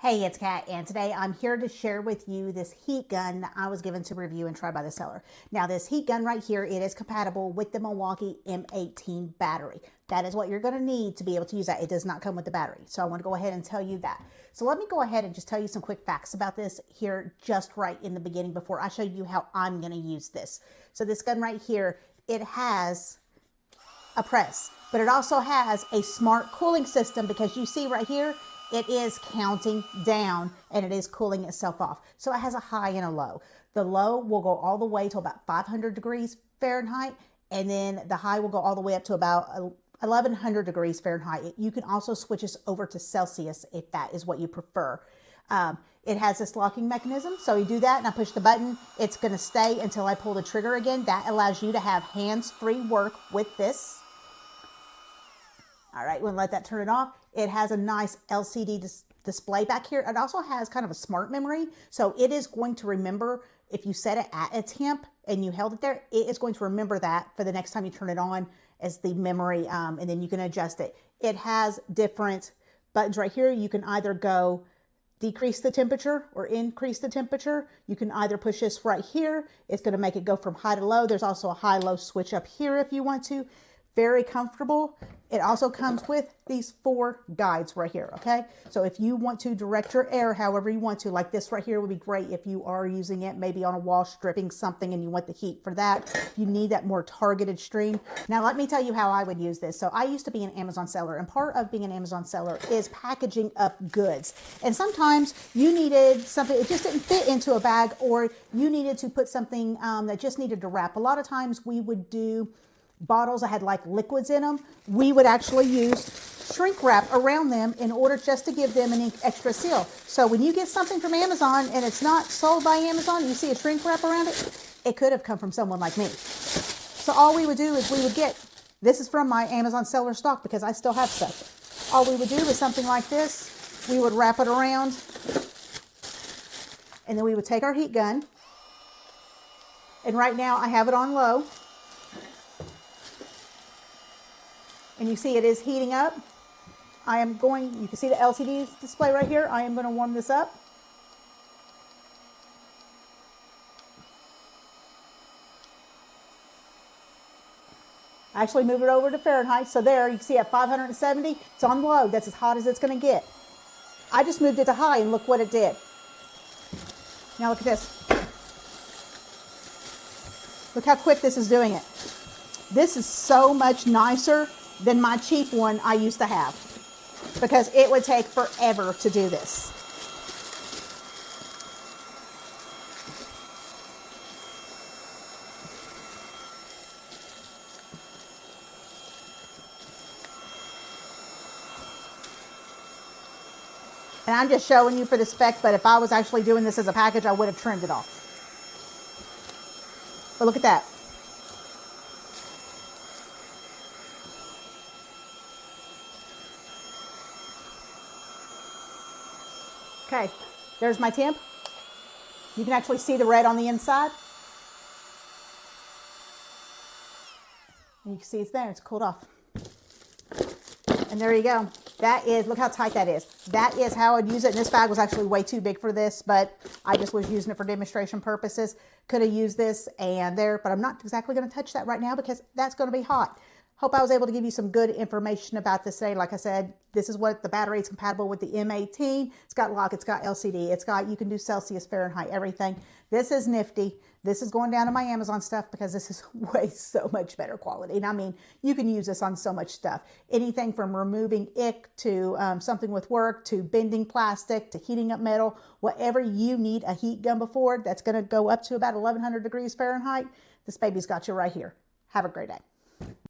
Hey, it's Kat, and today I'm here to share with you this heat gun that I was given to review and try by the seller. Now, this heat gun right here, it is compatible with the Milwaukee M18 battery. That is what you're going to need to be able to use that. It does not come with the battery, so I want to go ahead and tell you that. So let me go ahead and just tell you some quick facts about this here just right in the beginning before I show you how I'm going to use this. So this gun right here, it has a press, but it also has a smart cooling system because you see right here, it is counting down and it is cooling itself off. So it has a high and a low. The low will go all the way to about 500 degrees Fahrenheit, and then the high will go all the way up to about 1100 degrees Fahrenheit. You can also switch this over to Celsius if that is what you prefer. It has this locking mechanism. So you do that and I push the button. It's going to stay until I pull the trigger again. That allows you to have hands-free work with this. All right, we'll let that turn it off. It has a nice LCD display back here. It also has kind of a smart memory. So it is going to remember if you set it at a temp and you held it there, it is going to remember that for the next time you turn it on as the memory, and then you can adjust it. It has different buttons right here. You can either go decrease the temperature or increase the temperature. You can either push this right here. It's going to make it go from high to low. There's also a high-low switch up here if you want to. Very comfortable. It also comes with these 4 guides right here, okay? So if you want to direct your air however you want to, like this right here would be great if you are using it maybe on a wall stripping something and you want the heat for that. You need that more targeted stream. Now let me tell you how I would use this. So I used to be an Amazon seller, and part of being an Amazon seller is packaging up goods. And sometimes you needed something, it just didn't fit into a bag, or you needed to put something that just needed to wrap. A lot of times we would do bottles that had like liquids in them. We would actually use shrink wrap around them in order just to give them an extra seal. So when you get something from Amazon and it's not sold by Amazon, you see a shrink wrap around it, it could have come from someone like me. So all we would do is we would get, this is from my Amazon seller stock because I still have stuff. All we would do is something like this. We would wrap it around, and then we would take our heat gun, and right now I have it on low. And you see it is heating up. I am going, you can see the LCD display right here. I am going to warm this up. I actually move it over to Fahrenheit. So there, you can see at 570, it's on low. That's as hot as it's going to get. I just moved it to high and look what it did. Now look at this. Look how quick this is doing it. This is so much nicer than my cheap one I used to have, because it would take forever to do this. And I'm just showing you for the spec, but if I was actually doing this as a package, I would have trimmed it off. But look at that. Okay, there's my temp. You can actually see the red on the inside. And you can see it's there, it's cooled off. And there you go. That is, look how tight that is. That is how I'd use it. And this bag was actually way too big for this, but I just was using it for demonstration purposes. Could have used this and there, but I'm not exactly going to touch that right now because that's going to be hot. Hope I was able to give you some good information about this today. Like I said, this is what the battery is compatible with the M18. It's got lock, it's got LCD, it's got, you can do Celsius, Fahrenheit, everything. This is nifty. This is going down to my Amazon stuff because this is way so much better quality. And I mean, you can use this on so much stuff. Anything from removing ick to something with work, to bending plastic, to heating up metal, whatever you need a heat gun before, that's gonna go up to about 1100 degrees Fahrenheit. This baby's got you right here. Have a great day.